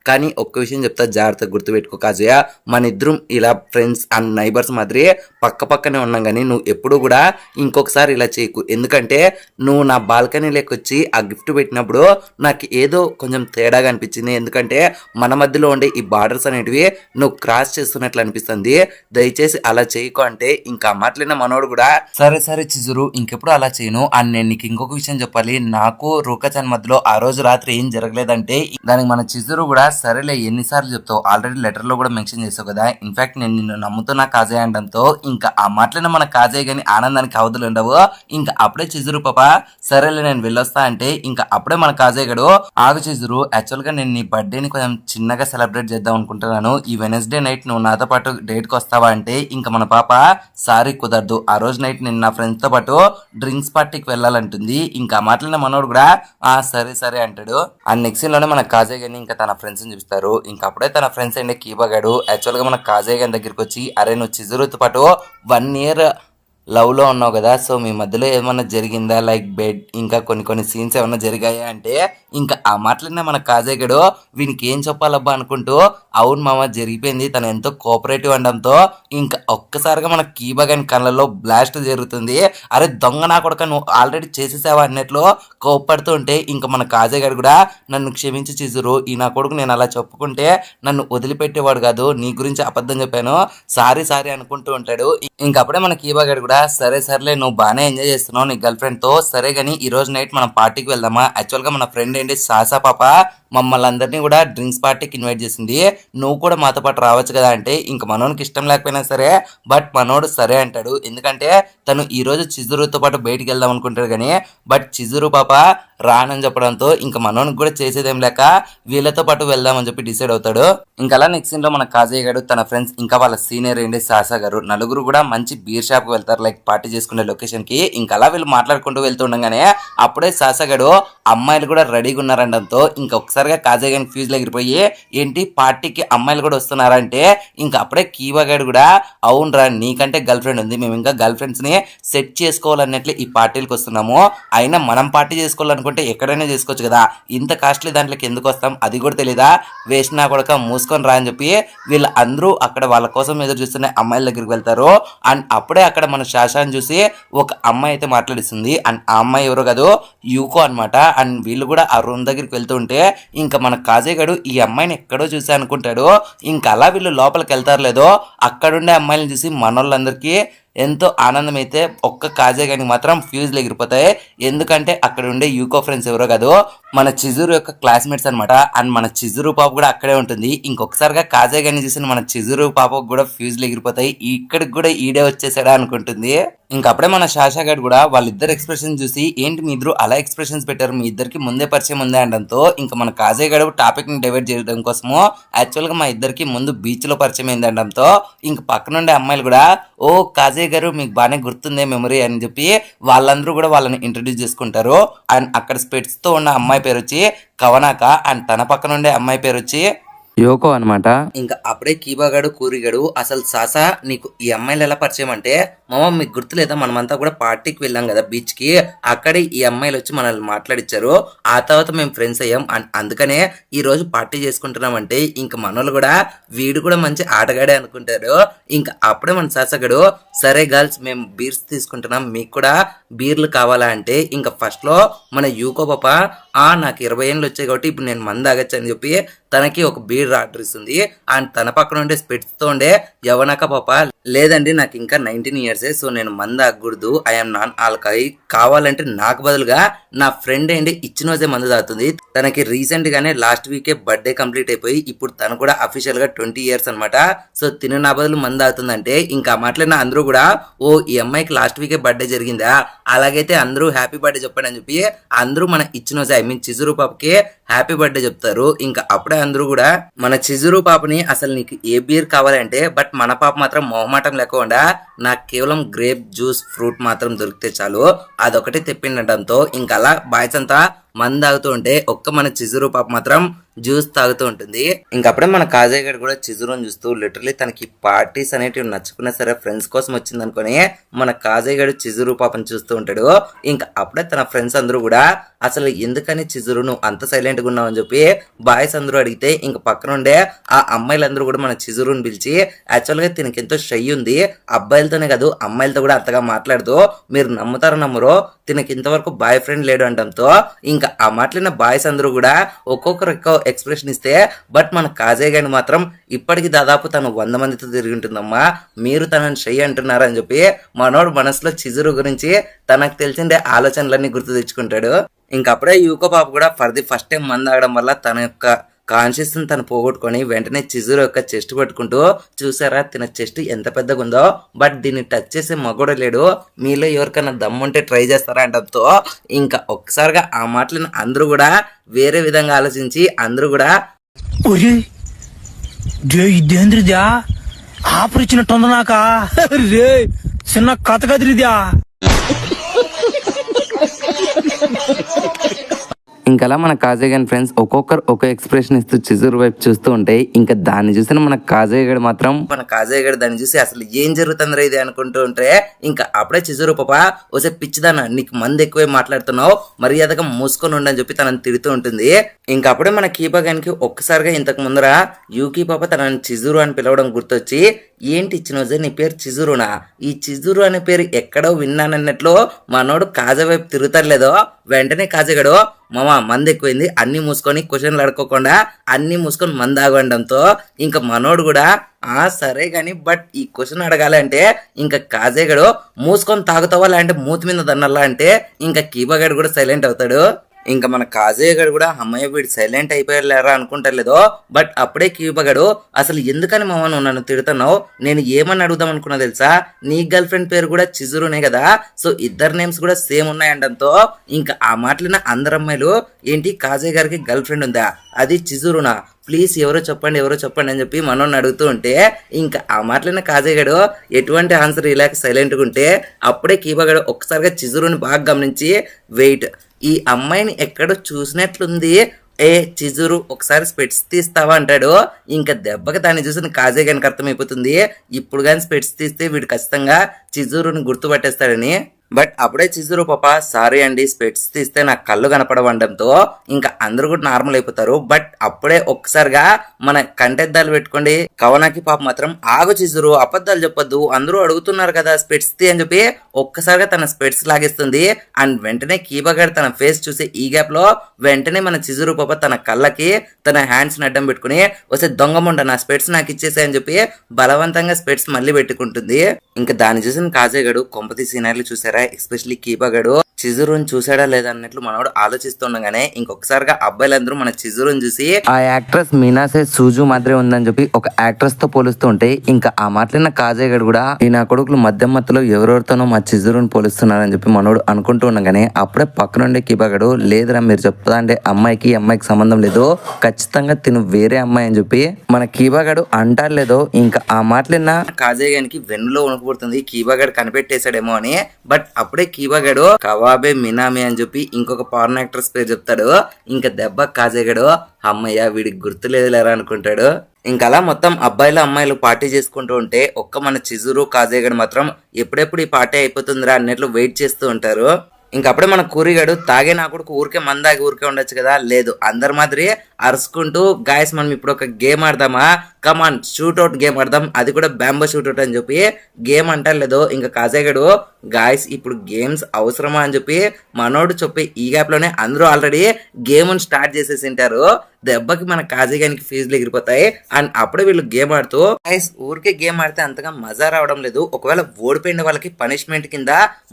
కానీ ఒక్క విషయం చెప్తా జాగ్రత్తగా గుర్తుపెట్టుకో కాజయ్య, మన ఇద్దరం ఇలా ఫ్రెండ్స్ అండ్ నైబర్స్ మాదిరి పక్క పక్కనే ఉన్నాం కానీ నువ్వు ఎప్పుడు కూడా ఇంకొకసారి ఇలా చేయకు, ఎందుకంటే నువ్వు నా బాల్కనీలోకి వచ్చి ఆ గిఫ్ట్ పెట్టినప్పుడు నాకు ఏదో కొంచెం తేడాగా అనిపించింది, ఎందుకంటే మన మధ్యలో ఉండే ఈ బార్డర్స్ అనేటివి నువ్వు క్రాస్ చేస్తున్నట్లు అనిపిస్తుంది, దయచేసి అలా చేయకు అంటే ఇంకా మాట్లాడిన మనోడు కూడా సరే చిజురు ఇంకెప్పుడు అలా చేయను. అండ్ నేను నీకు ఇంకొక విషయం చెప్పాలి, నాకు రూకాచాన్ మధ్యలో ఆ రోజు రాత్రి ఏం జరగలేదంటే దానికి మన చిజురు కూడా సరేలే ఎన్నిసార్లు చెప్తావు, ఆల్రెడీ లెటర్ లో కూడా మెన్షన్ చేసావు కదా, ఇన్ఫాక్ట్ నేను నిన్ను నమ్ముతున్నా కాజయ్య అనడంతో ఇంకా ఆ మాటలైనా మన కాజయ్య గాని ఆనందానికి అవధులు ఉండవు. ఇంకా అప్పుడే చిజురు పాప సరేలే నేను వెళ్ళొస్తా అంటే ఇంకా అప్పుడే మన కాజయ్య గడు ఆగు చిజురు, యాక్చువల్ గా నేను నీ బర్త్డేని కొంచెం చిన్నగా సెలబ్రేట్ చేద్దాం అనుకుంటున్నాను, ఈ వెనస్డే నైట్ నువ్వు నాతో పాటు డేట్ కి వస్తావా అంటే ఇంకా మన పాప సారీ కుదరదు, ఆ రోజు నైట్ నేను నా ఫ్రెండ్స్ తో పాటు డ్రింక్స్ పార్టీకి వెళ్ళాలంటుంది. ఇంకా ఆ మాటలైన మనోడు కూడా సరే సరే అంటాడు. ఆ నెక్స్ట్ సీన్ లోనే మన కాజయ్య గారిని ఇంకా తన ఫ్రెండ్స్ ని చూపిస్తారు. ఇంకా అప్పుడే తన ఫ్రెండ్స్ అండి కీబగాడు యాక్చువల్ గా మన కాజయ్య గారి దగ్గరికి వచ్చి అరే నువ్వు చిజురుతో పాటు 1 year లవ్ లో ఉన్నావు కదా, సో మీ మధ్యలో ఏమన్నా జరిగిందా, లైక్ బెడ్ ఇంకా కొన్ని సీన్స్ ఏమన్నా జరిగాయా అంటే ఇంకా ఆ మాటలనే మన కాజయ్య గడు వీనికి ఏం చెప్పాలబ్బా అనుకుంటూ అవును మామ జరిగిపోయింది, తను ఎంతో కోఆపరేటివ్ అనడంతో ఇంకా ఒక్కసారిగా మన కీబగాని కళ్ళలో బ్లాస్ట్ జరుగుతుంది. అరే దొంగ నా కొడుక నువ్వు ఆల్రెడీ చేసేసావా అన్నట్లు కోపడుతూ ఉంటే ఇంకా మన కాజయ్య గారు కూడా నన్ను క్షమించి చిజురు, ఈ నా కొడుకు నేను అలా చెప్పుకుంటే నన్ను వదిలిపెట్టేవాడు కాదు, నీ గురించి అబద్ధం చెప్పాను, సారీ సారీ అనుకుంటూ ఉంటాడు. ఇంకప్పుడే మన కీబా గారు కూడా సరే సర్లే నువ్వు బాగానే ఎంజాయ్ చేస్తున్నావు నీ గర్ల్ ఫ్రెండ్ తో, సరే గానీ ఈ రోజు నైట్ మనం పార్టీకి వెళ్దామా, యాక్చువల్ గా మన ఫ్రెండ్ ఏంటి సాసా పాప మమ్మల్ని అందరినీ కూడా డ్రింక్స్ పార్టీకి ఇన్వైట్ చేసింది, నువ్వు కూడా మాతో పాటు రావచ్చు కదా అంటే ఇంకా మనోనికి ఇష్టం లేకపోయినా సరే బట్ మనోడు సరే అంటాడు. ఎందుకంటే తను ఈ రోజు చిజురుతో పాటు బయటికి వెళ్దాం అనుకుంటాడు కానీ బట్ చిజురు పాప రానని చెప్పడంతో ఇంకా మనోనికి కూడా చేసేదేం లేక వీళ్ళతో పాటు వెళ్దామని చెప్పి డిసైడ్ అవుతాడు. ఇంకా అలా నెక్స్ట్ సీన్ లో మన కాజయ్య గారు తన ఫ్రెండ్స్ ఇంకా వాళ్ళ సీనియర్ ఏంటి సాసా గారు నలుగురు కూడా మంచి బీర్ షాప్ కి వెళ్తారు, లైక్ పార్టీ చేసుకునే లొకేషన్ కి. ఇంకా అలా వీళ్ళు మాట్లాడుకుంటూ వెళ్తుండగానే అప్పుడే సాసా గడు అమ్మాయిలు కూడా రెడీగా ఉన్నారనడంతో ఇంకా ఒకసారిగా కాజయ్య గారికి ఫ్యూజ్ ఎగిరిపోయి ఏంటి పార్టీకి అమ్మాయిలు కూడా వస్తున్నారంటే ఇంకా అప్పుడే కీవా గారు కూడా అవునరా నీకంటే గర్ల్ ఫ్రెండ్ ఉంది, మేము ఇంకా గర్ల్ ఫ్రెండ్స్ ని సెట్ చేసుకోవాలన్నట్లు ఈ పార్టీలకు వస్తున్నాము, అయినా మనం పార్టీ చేసుకోవాలనుకుంటే ఎక్కడైనా చేసుకోవచ్చు కదా, ఇంత కాస్ట్లీ దాంట్లోకి ఎందుకు వస్తాం అది కూడా తెలీదా, వేస్ట్ నా కొడుక మూసుకొని రా అని చెప్పి వీళ్ళు అందరూ అక్కడ వాళ్ళ కోసం ఎదురు చూస్తున్న అమ్మాయిల దగ్గరికి వెళ్తారు. అండ్ అప్పుడే అక్కడ మన శాషాన్ని చూసి ఒక అమ్మాయి అయితే మాట్లాడిస్తుంది. అండ్ ఆ అమ్మాయి ఎవరో కాదు యూకో అనమాట. అండ్ వీళ్ళు కూడా ఆ రూమ్ దగ్గరికి వెళ్తుంటే ఇంకా మన కాజయ్య గడు ఈ అమ్మాయిని ఎక్కడో చూసి అనుకుంటాడు. ఇంకా అలా వీళ్ళు లోపలికి వెళ్తారు లేదో అక్కడుండే అమ్మాయిని చూసి మనోళ్ళందరికీ ఎంతో ఆనందం అయితే ఒక్క కాజయ్య గారికి మాత్రం ఫ్యూజ్లు ఎగిరిపోతాయి. ఎందుకంటే అక్కడ ఉండే యూకో ఫ్రెండ్స్ ఎవరో కాదు మన చిజురు యొక్క క్లాస్మేట్స్ అనమాట. అండ్ మన చిజురు పాప కూడా అక్కడే ఉంటుంది. ఇంకొకసారిగా కాజయ్య గారిని చూసిన మన చిజురు పాపకు కూడా ఫ్యూజ్లు ఎగిరిపోతాయి, ఇక్కడికి కూడా ఈడే వచ్చేసాడా అనుకుంటుంది. ఇంకప్పుడే మన శాషా గారు కూడా వాళ్ళిద్దరు ఎక్స్ప్రెషన్ చూసి ఏంటి మీ ఇద్దరు అలా ఎక్స్ప్రెషన్స్ పెట్టారు, మీ ఇద్దరికి ముందే పరిచయం ఉందే అనడంతో ఇంకా మన కాజయ్య గారు టాపిక్ ని డైవర్ట్ చేయడం కోసము యాక్చువల్ గా మా ఇద్దరికి ముందు బీచ్ లో పరిచయం అయింది అనడంతో ఇంక పక్కనుండే అమ్మాయిలు కూడా ఓ కాజయ్య గారు మీకు బాగానే గుర్తుందే మెమరీ అని చెప్పి వాళ్ళందరూ కూడా వాళ్ళని ఇంట్రడ్యూస్ చేసుకుంటారు. అండ్ అక్కడ స్పెట్స్ తో ఉన్న అమ్మాయి పేరు వచ్చి కవనాక, అండ్ తన పక్కన ఉండే అమ్మాయి పేరు వచ్చి యోకో అనమాట. ఇంకా అప్పుడే కీబాగాడు కూరిగాడు అసలు సాసా నీకు ఈ అమ్మాయిలు ఎలా పరిచయం అంటే మామ మీకు గుర్తులేదా మనమంతా కూడా పార్టీకి వెళ్ళాం కదా బీచ్ కి, అక్కడే ఈ అమ్మాయిలు వచ్చి మనల్ని మాట్లాడిచ్చారు, ఆ తర్వాత మేము ఫ్రెండ్స్ అయ్యాం, అందుకనే ఈ రోజు పార్టీ చేసుకుంటున్నాం అంటే ఇంకా మనోళ్ళు కూడా వీడు కూడా మంచి ఆటగాడే అనుకుంటారు. ఇంకా అప్పుడే మన సాసగాడు సరే గర్ల్స్ మేము బీర్స్ తీసుకుంటున్నాం మీకు కూడా బీర్లు కావాలా అంటే ఇంకా ఫస్ట్ లో మన యూకో పాప నాకు 20 ఏళ్ళు వచ్చాయి కాబట్టి ఇప్పుడు నేను మంది తాగొచ్చు అని చెప్పి తనకి ఒక బీర్ ఆర్డర్ ఇస్తుంది. అండ్ తన పక్కన ఉండే స్పెట్స్ తో ఉండే యవనక పాప లేదండి నాకు ఇంకా 19 years, సో నేను మందు తాగకూడదు, ఐఎమ్ నాన్ ఆల్కహాల్, కావాలంటే నాకు బదులుగా నా ఫ్రెండ్ ఏంటి ఇచ్చిన రోజే మందు తాగుతుంది, తనకి రీసెంట్ గానే లాస్ట్ వీకే బర్త్డే కంప్లీట్ అయిపోయి ఇప్పుడు తను కూడా అఫీషియల్ గా 20 years అనమాట, సో తిను నా బదులు మందు తాగుతుందంటే ఇంకా మాట్లాడిన అందరూ కూడా ఓ ఈ అమ్మాయికి లాస్ట్ వీకే బర్త్డే జరిగిందా, అలాగైతే అందరూ హ్యాపీ బర్త్డే చెప్పండి అని చెప్పి అందరూ మన ఇచ్చిన రోజే ఐ మీన్ చిజురు పాపకి హ్యాపీ బర్త్డే చెప్తారు. ఇంకా అప్పుడే అందరూ కూడా మన చిజురు పాపని అసలు నీకు ఏ బీర్ కావాలంటే బట్ మన పాప మాత్రం మొహమాటం లేకుండా నాకు కేవలం గ్రేప్ జ్యూస్ ఫ్రూట్ మాత్రం దొరికితే చాలు అదొకటి తెప్పిండటంతో ఇంకా అలా బాయ్స్ అంతా మందు తాగుతూ ఉంటే ఒక్క మన చిజురు పాప మాత్రం జ్యూస్ తాగుతూ ఉంటుంది. ఇంకప్పుడే మన కాజయ్య గారు కూడా చిజురుని చూస్తూ లిటరలీ తనకి పార్టీస్ అనేటివి నచ్చుకున్నా సరే ఫ్రెండ్స్ కోసం వచ్చింది అనుకుని మన కాజయ్య గారు చిజురు పాపని చూస్తూ ఉంటాడు. ఇంకా అప్పుడే తన ఫ్రెండ్స్ అందరూ కూడా అసలు ఎందుకని చిజురు నువ్వు అంత సైలెంట్ గా ఉన్నావు అని చెప్పి బాయ్స్ అందరూ అడిగితే ఇంకా పక్కన ఉండే ఆ అమ్మాయిలందరూ కూడా మన చిజురుని పిలిచి యాక్చువల్ గా తినకి ఎంతో షై ఉంది, అబ్బాయిలతోనే కాదు అమ్మాయిలతో కూడా అంతగా మాట్లాడుతూ మీరు నమ్ముతారో నమ్మరో తినకి ఇంతవరకు బాయ్ ఫ్రెండ్ లేడు అనడంతో ఇంకా ఆ మాట్లాడిన బాయ్స్ అందరూ కూడా ఒక్కొక్కరు ఎక్స్ప్రెషన్ ఇస్తే బట్ మన కాజయ్య గారిని మాత్రం ఇప్పటికి దాదాపు తను 100 మందితో తిరిగి ఉంటుందమ్మా, మీరు తనని షై అంటున్నారని చెప్పి మనోడు మనసులో చిజురు గురించి తనకు తెలిసిందే ఆలోచనలన్నీ గుర్తు తెచ్చుకుంటాడు. ఇంకప్పుడే యూకో పాప కూడా ఫర్ ది ఫస్ట్ టైం మందు తాగడం వల్ల తన యొక్క కాన్షియస్ తను పోగొట్టుకొని వెంటనే చిజురు యొక్క చెస్ట్ పట్టుకుంటూ, చూసారా తన చెస్ట్ ఎంత పెద్దగా ఉందో, బట్ దీన్ని టచ్ చేసే మగోడ లేడు, మీలో ఎవరికైనా దమ్ముంటే ట్రై చేస్తారా అంటంతో ఇంకా ఒక్కసారిగా ఆ మాటలను అందరూ కూడా వేరే విధంగా ఆలోచించి అందరూ కూడా ఇదేంద్రిద్యా ఆఫర్ ఇచ్చినట్టుంది నాక రే చిన్న కథ కదిరిద్యా. ఇంకా అలా మన కాజయ్య గారి ఫ్రెండ్స్ ఒక్కొక్కరు ఒక్కో ఎక్స్ప్రెషన్ ఇస్తూ చిజురు వైపు చూస్తూ ఉంటే ఇంకా దాన్ని చూసిన మన కాజయ్య గడు మాత్రం దాన్ని చూసి అసలు ఏం జరుగుతుందిరా ఇది అనుకుంటూ ఉంటే ఇంకా అప్పుడే చిజురు పాప ఓసే పిచ్చిదానా నీకు మంది ఎక్కువే మాట్లాడుతున్నావు, మర్యాదగా మూసుకొని ఉండని చెప్పి తనని తిడుతూ ఉంటుంది. ఇంకా అప్పుడే మన కీపా గానికి ఒక్కసారిగా ఇంతకు ముందర యూకీ పాప తనని చిజురు అని పిలవడం గుర్తొచ్చి, ఏంటి ఇచ్చినోజే నీ పేరు చిజురునా, ఈ చిజురు అనే పేరు ఎక్కడో విన్నానన్నట్లు మనోడు కాజా వైపు తిరుగుతారులేదో వెంటనే కాజగాడు మామ మంది ఎక్కువైంది అన్ని మూసుకొని క్వశ్చన్లు అడుక్కోకుండా అన్ని మూసుకొని మంది ఆగడంతో ఇంకా మనోడు కూడా సరే గాని బట్ ఈ క్వశ్చన్ అడగాలంటే ఇంకా కాజేగడు మూసుకొని తాగుతావా లేదంటే మూతి మీద దన్నల్లా అంటే ఇంకా కీబాగాడు కూడా సైలెంట్ అవుతాడు. ఇంకా మన కాజయ్య గడు కూడా అమ్మాయి వీడు సైలెంట్ అయిపోయారా అనుకుంటలేదో, బట్ అప్పుడే కీపగాడు అసలు ఎందుకని మామ నువ్వు నన్ను తిడుతున్నావు, నేను ఏమని అడుగుదాం అనుకున్నా తెలుసా, నీ గర్ల్ ఫ్రెండ్ పేరు కూడా చిజురునే కదా, సో ఇద్దరు నేమ్స్ కూడా సేమ్ ఉన్నాయండంతో ఇంకా ఆ మాటలిన అందరు అమ్మాయిలు ఏంటి కాజయ్య గారికి గర్ల్ ఫ్రెండ్ ఉందా, అది చిజురునా, ప్లీజ్ ఎవరో చెప్పండి అని చెప్పి మనోని అడుగుతూ ఉంటే ఇంకా ఆ మాటలైన కాజయ్య గడు ఎటువంటి ఆన్సర్ ఇలాగ సైలెంట్గా ఉంటే అప్పుడే కీపగాడు ఒక్కసారిగా చిజురుని బాగా గమనించి, వెయిట్ ఈ అమ్మాయిని ఎక్కడో చూసినట్లుంది, చిజురు ఒకసారి స్పెట్స్ తీస్తావా అంటాడు. ఇంకా దెబ్బకి దాన్ని చూసిన కాజయ్య గారికి అర్థమైపోతుంది ఇప్పుడు కానీ స్పెట్స్ తీస్తే వీడు ఖచ్చితంగా చిజురుని గుర్తుపట్టేస్తాడని. బట్ అప్పుడే చిజురు పాప సారీ అండి స్పెట్స్ తీస్తే నాకు కళ్ళు కనపడవండంతో ఇంకా అందరూ కూడా నార్మల్ అయిపోతారు. బట్ అప్పుడే ఒక్కసారిగా మన కంటెద్దాలు పెట్టుకోండి కవనాకి పాప మాత్రం ఆగు చిజురు అబద్ధాలు చెప్పొద్దు అందరూ అడుగుతున్నారు కదా స్పెట్స్ తీ అని చెప్పి ఒక్కసారిగా తన స్పెట్స్ లాగేస్తుంది. అండ్ వెంటనే కీబగాడు తన ఫేస్ చూసి ఈ గ్యాప్ లో వెంటనే మన చిజురు పాప తన కళ్ళకి తన హ్యాండ్స్ అడ్డం పెట్టుకుని వస్తే దొంగముండ నా స్పెట్స్ నాకు ఇచ్చేసే అని చెప్పి బలవంతంగా స్పెట్స్ మళ్ళీ పెట్టుకుంటుంది. ఇంకా దాన్ని చూసిన కాజేగాడు కొంపతి సీనర్లు చూసారా, ఎస్పెషల్లీ కీపగాడు చిజురుని చూసాడా లేదా అన్నట్లు మనోడు ఆలోచిస్తుండగానే ఇంకొకసారిగా అబ్బాయిలందరూ మన చిజురుని చూసి ఆ యాక్ట్రెస్ మీనాసే సూజు మాత్రమే ఉందని చెప్పి ఒక యాక్ట్రెస్ తో పోలుస్తూ ఉంటే ఇంకా ఆ మాటలిన కాజయ్యగడు కూడా ఈ నా కొడుకులు మధ్యలో ఎవరెవరితోనో మా చిజురుని పోలుస్తున్నారని చెప్పి మనోడు అనుకుంటూ ఉండగానే అప్పుడే పక్కనుండే కీపగాడు లేదురా మీరు చెప్తా అంటే అమ్మాయికి సంబంధం లేదు ఖచ్చితంగా తిను వేరే అమ్మాయి అని చెప్పి మన కీబాగాడు అంటారు లేదో ఇంకా ఆ మాటలిన కాజయ్య గారికి వెన్నులో ఉణుకుపుడుతుంది కీబాగాడు కనిపెట్టేశాడేమో అని. బట్ అప్పుడే కీబాగాడు కవాబే మినామి అని చెప్పి ఇంకొక ఫారెన్ యాక్ట్రెస్ పేరు చెప్తాడు. ఇంకా దెబ్బ కాజేగాడు అమ్మయ్య వీడికి గుర్తులేదులేరా అనుకుంటాడు. ఇంకా అలా మొత్తం అబ్బాయిలు అమ్మాయిలు పార్టీ చేసుకుంటూ ఉంటే ఒక్క మన చిజురు కాజేగాడు మాత్రం ఎప్పుడెప్పుడు ఈ పార్టీ అయిపోతుందిరా అన్నట్లు వెయిట్ చేస్తూ ఉంటారు. ఇంకప్పుడే మన కూరిగాడు తాగే నా కొడుకు ఊరికే మందాగి ఊరికే ఉండొచ్చు కదా, లేదు అందరి మాదిరి అరుచుకుంటూ గాయస్ మనం ఇప్పుడు ఒక గేమ్ ఆడదామా, కమాన్ షూట్అవుట్ గేమ్ ఆడదాం, అది కూడా బ్యాంబో షూట్అవుట్ అని చెప్పి గేమ్ అంటారు లేదో ఇంకా కాజేగాడు గాయస్ ఇప్పుడు గేమ్స్ అవసరమా అని చెప్పి మనోడు చెప్పి ఈ గ్యాప్ లోనే అందరూ ఆల్రెడీ గేమ్ స్టార్ట్ చేసేసి ఉంటారు. దెబ్బకి మన కాజేగానికి ఫీజులు ఎగిరిపోతాయి. అండ్ అప్పుడే వీళ్ళు గేమ్ ఆడుతూ గాయస్ ఊరికే గేమ్ ఆడితే అంతగా మజా రావడం లేదు, ఒకవేళ ఓడిపోయిన వాళ్ళకి పనిష్మెంట్ కింద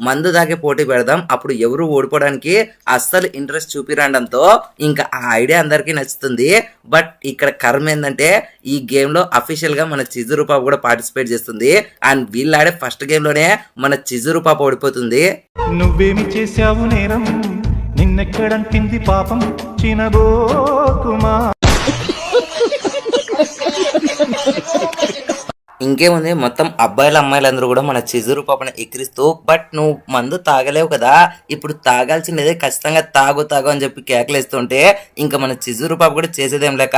మందు దాగే పోటీ పెడదాం, అప్పుడు ఎవరు ఓడిపోవడానికి అస్సలు ఇంట్రెస్ట్ చూపిరండంతో ఇంకా ఆ ఐడియా అందరికీ నచ్చుతుంది. బట్ ఇక్కడ కర్మ ఏంటంటే ఈ గేమ్ లో అఫీషియల్ గా మన చిజురు పాప కూడా పార్టిసిపేట్ చేస్తుంది. అండ్ వీళ్ళు ఆడే ఫస్ట్ గేమ్ లోనే మన చిజురు పాప ఓడిపోతుంది. నువ్వేమి చేశావు నేరం నిన్నెక్కడంటింది పాపం చినబోకుమా. ఇంకేముంది మొత్తం అబ్బాయిలు అమ్మాయిలందరూ కూడా మన చిజురు పాపను ఎక్కిరిస్తూ బట్ నువ్వు మందు తాగలేవు కదా ఇప్పుడు తాగాల్సినదే ఖచ్చితంగా తాగు అని చెప్పి కేకలేస్తుంటే ఇంకా మన చిజురు పాప కూడా చేసేదేం లేక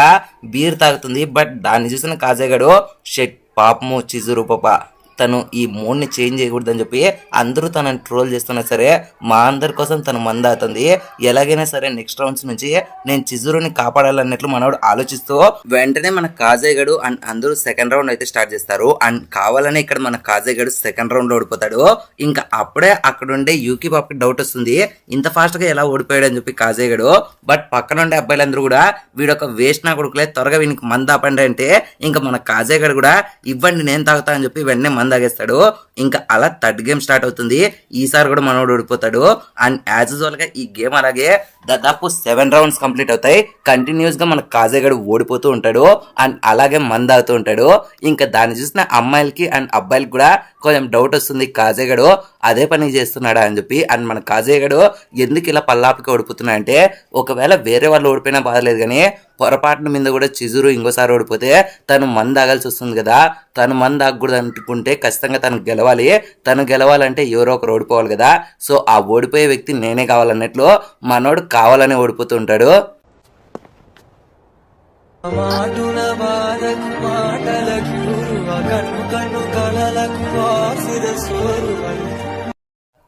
బీర్ తాగుతుంది. బట్ దాన్ని చూసిన కాజేగాడు షెట్ పాపము చిజురు పాప తను ఈ మూడ్ని చేంజ్ చేయకూడదని చెప్పి అందరూ తనని ట్రోల్ చేస్తున్నా సరే మా అందరి కోసం తను మందాతుంది, ఎలాగైనా సరే నెక్స్ట్ రౌండ్స్ నుంచి నేను చిజురుని కాపాడాలన్నట్లు మనోడు ఆలోచిస్తూ వెంటనే మన కాజేగాడు అండ్ అందరూ సెకండ్ రౌండ్ అయితే స్టార్ట్ చేస్తారు. అండ్ కావాలనే ఇక్కడ మన కాజేగాడు సెకండ్ రౌండ్ లో ఓడిపోతాడు. ఇంకా అప్పుడే అక్కడ ఉండే యూకి పాపకి డౌట్ వస్తుంది ఇంత ఫాస్ట్ గా ఎలా ఓడిపోయాడు అని చెప్పి కాజేగాడు. బట్ పక్కన ఉండే అబ్బాయిలందరూ కూడా వీడొక వేస్ట్ నా కొడుకులే త్వరగా వీనికి మంద ఆపండి అంటే ఇంకా మన కాజేగాడు కూడా ఇవ్వండి నేను తాగుతా అని చెప్పి వెంటనే మంద మంది తాగేస్తాడు. ఇంకా అలా థర్డ్ గేమ్ స్టార్ట్ అవుతుంది. ఈసారి కూడా మనోడు ఓడిపోతాడు. అండ్ యాజ్ యూజువల్ గా ఈ గేమ్ అలాగే దాదాపు 7 రౌండ్స్ కంప్లీట్ అవుతాయి. కంటిన్యూస్ గా మన కాజేగాడు ఓడిపోతూ ఉంటాడు అండ్ అలాగే మంది తాగుతూ ఉంటాడు. ఇంకా దాన్ని చూసిన అమ్మాయిలకి అండ్ అబ్బాయిలకి కూడా కొంచెం డౌట్ వస్తుంది, కాజేగాడు అదే పని చేస్తున్నాడా అని చెప్పి. అండ్ మన కాజేగాడు ఎందుకు ఇలా పల్లాపికి ఓడిపోతున్నా అంటే, ఒకవేళ వేరే వాళ్ళు ఓడిపోయినా బాధలేదు కానీ పొరపాటున మీద కూడా చిజురు ఇంకోసారి ఓడిపోతే తను మంది తాగాల్సి వస్తుంది కదా. తను మంది తాగకూడదు అనుకుంటే ఖచ్చితంగా తను గెలవాలి. తను గెలవాలంటే ఎవరో ఒకరు ఓడిపోవాలి కదా. సో ఆ ఓడిపోయే వ్యక్తి నేనే కావాలన్నట్లు మనోడు కావాలని ఓడిపోతూ ఉంటాడు.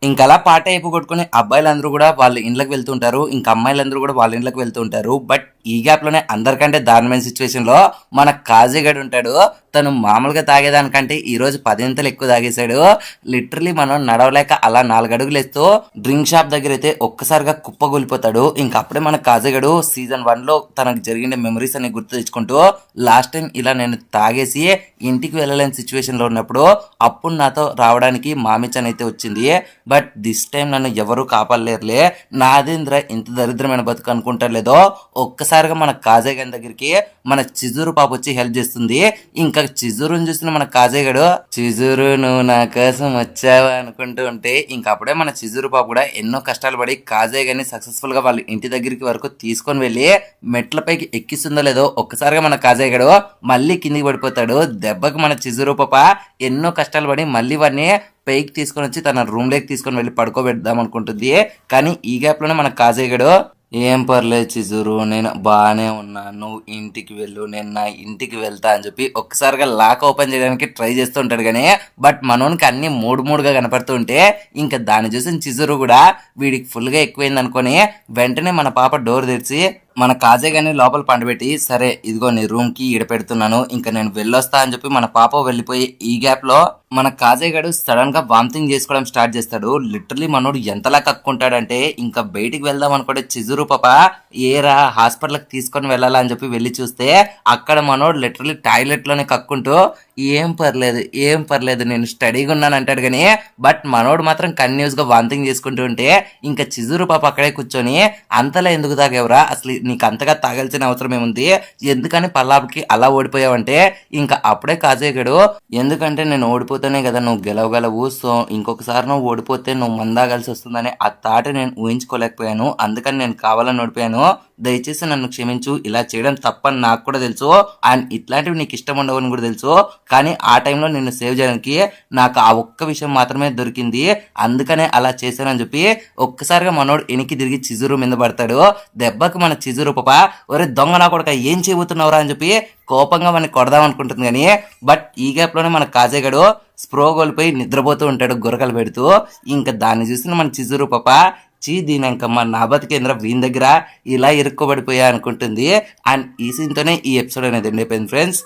ఇంకా అలా పాట అయిపో కొట్టుకుని అబ్బాయిలందరూ కూడా వాళ్ళ ఇంట్లోకి వెళ్తుంటారు. ఇంకా అమ్మాయిలందరూ కూడా వాళ్ళ ఇంట్లోకి వెళ్తుంటారు. బట్ ఈ గ్యాప్ లోనే అందరికంటే దారుణమైన సిచ్యువేషన్ లో మన కాజీగాడు ఉంటాడు. తను మామూలుగా తాగేదానికంటే ఈ రోజు 10 ఇంతలు ఎక్కువ తాగేశాడు. లిటరలీ మనం నడవలేక అలా 4 అడుగులు వేస్తూ డ్రింక్ షాప్ దగ్గర అయితే ఒక్కసారిగా కుప్పగొలిపోతాడు. ఇంకా అప్పుడే మన కాజీగాడు సీజన్ 1 లో తనకు జరిగిన మెమరీస్ అని గుర్తు తెచ్చుకుంటూ, లాస్ట్ టైం ఇలా నేను తాగేసి ఇంటికి వెళ్ళలేని సిచ్యువేషన్ లో ఉన్నప్పుడు అప్పుడు నాతో రావడానికి మామిచన్ అయితే వచ్చింది. బట్ దిస్ టైం నన్ను ఎవరు కాపాడలేరులే, నాదేంద్ర ఇంత దరిద్రమైన బతుకు అనుకుంటారు. ఒక్కసారిగా మన కాజేగాడి దగ్గరికి మన చిజూరు పాప వచ్చి హెల్ప్ చేస్తుంది. ఇంకా చిజూరుని చూసిన మన కాజేగాడు, చిజూరు నువ్వు నా కోసం వచ్చావా అనుకుంటూ ఉంటే, ఇంక అప్పుడే మన చిజూరు పాప కూడా ఎన్నో కష్టాలు పడి కాజేగాడిని సక్సెస్ఫుల్ గా వాళ్ళ ఇంటి దగ్గరికి వరకు తీసుకొని వెళ్ళి మెట్లపైకి ఎక్కిస్తుందో లేదో ఒక్కసారిగా మన కాజేగాడు మళ్ళీ కిందికి పడిపోతాడు. దెబ్బకి మన చిజూరు పాప ఎన్నో కష్టాలు పడి మళ్ళీ వాడిని పైకి తీసుకొని వచ్చి తన రూమ్ లోకి తీసుకొని వెళ్ళి పడుకోబెడదాం అనుకుంటుంది. కానీ ఈ గ్యాప్ లోనే మన కాజేగాడు, ఏం పర్లేదు చిజూరు, నేను బాగానే ఉన్నా, నువ్వు ఇంటికి వెళ్ళు, నేను నా ఇంటికి వెళ్తా అని చెప్పి ఒక్కసారిగా లాక్ ఓపెన్ చేయడానికి ట్రై చేస్తూ ఉంటాడు. కానీ బట్ మనోనికి అన్ని మూడుగా కనపడుతూ ఉంటే ఇంకా దాన్ని చూసిన చిజూరు కూడా వీడికి ఫుల్ గా ఎక్కువైంది అనుకొని వెంటనే మన పాప డోర్ తెరిచి మన కాజేగాని లోపల పండబెట్టి, సరే ఇదిగో నీ రూమ్ కి ఈడ పెడుతున్నాను, ఇంకా నేను వెళ్ళొస్తా అని చెప్పి మన పాప వెళ్ళిపోయి ఈ గ్యాప్ లో మన కాజేగాడు సడన్ గా వామిటింగ్ చేసుకోవడం స్టార్ట్ చేస్తాడు. లిటరలీ మనోడు ఎంతలా కక్కుంటాడంటే ఇంకా బయటికి వెళ్దాం అనుకుంటే చిజురు పాప ఏరా హాస్పిటల్ కి తీసుకొని వెళ్ళాలా అని చెప్పి వెళ్ళి చూస్తే అక్కడ మనోడు లిటరలీ టాయిలెట్ లోనే కక్కుంటూ ఏం పర్లేదు నేను స్టడీగా ఉన్నాను అంటాడు. కానీ బట్ మనోడు మాత్రం కంటిన్యూస్ గా వామిటింగ్ చేసుకుంటూ ఉంటే ఇంకా చిజురు పాప అక్కడే కూర్చొని, అంతలా ఎందుకు తాగేవరా, అసలు నీకు అంతగా తాగాల్సిన అవసరం ఏముంది, ఎందుకని పల్లాపుకి అలా ఓడిపోయావంటే ఇంకా అప్పుడే కాజేగాడు, ఎందుకంటే నేను ఓడిపోతేనే కదా నువ్వు గెలవగలవు, సో ఇంకొకసారి నువ్వు ఓడిపోతే నువ్వు మందాగాల్సి వస్తుందని ఆ తాట నేను ఊహించుకోలేకపోయాను, అందుకని నేను కావాలని ఓడిపోయాను, దయచేసి నన్ను క్షమించు, ఇలా చేయడం తప్పని నాకు కూడా తెలుసు అండ్ ఇట్లాంటివి నీకు ఇష్టం ఉండవని కూడా తెలుసు, కానీ ఆ టైంలో నిన్ను సేవ్ చేయడానికి నాకు ఆ ఒక్క విషయం మాత్రమే దొరికింది, అందుకనే అలా చేశానని చెప్పి ఒక్కసారిగా మనోడు వెనక్కి తిరిగి చిజురు మీద పడతాడు. దెబ్బకి మన చిజురు పాప, ఒరే దొంగ నా కొడుక ఏం చేయబోతున్నావురా అని చెప్పి కోపంగా మనకి కొడదాం అనుకుంటుంది. కానీ బట్ ఈ గ్యాప్ లోనే మన కాజేగాడు స్ప్రో కోల్పోయి నిద్రపోతూ ఉంటాడు గురకలు పెడుతూ. ఇంకా దాన్ని చూసిన మన చిజురు పాప, దీనంకమ్మ నా బతికేంద్ర వీని దగ్గర ఇలా ఇరుక్కోబడిపోయా అనుకుంటుంది. అండ్ ఈ సీన్తోనే ఈ ఎపిసోడ్ అనేది ఎండ్ అయిపోయింది ఫ్రెండ్స్.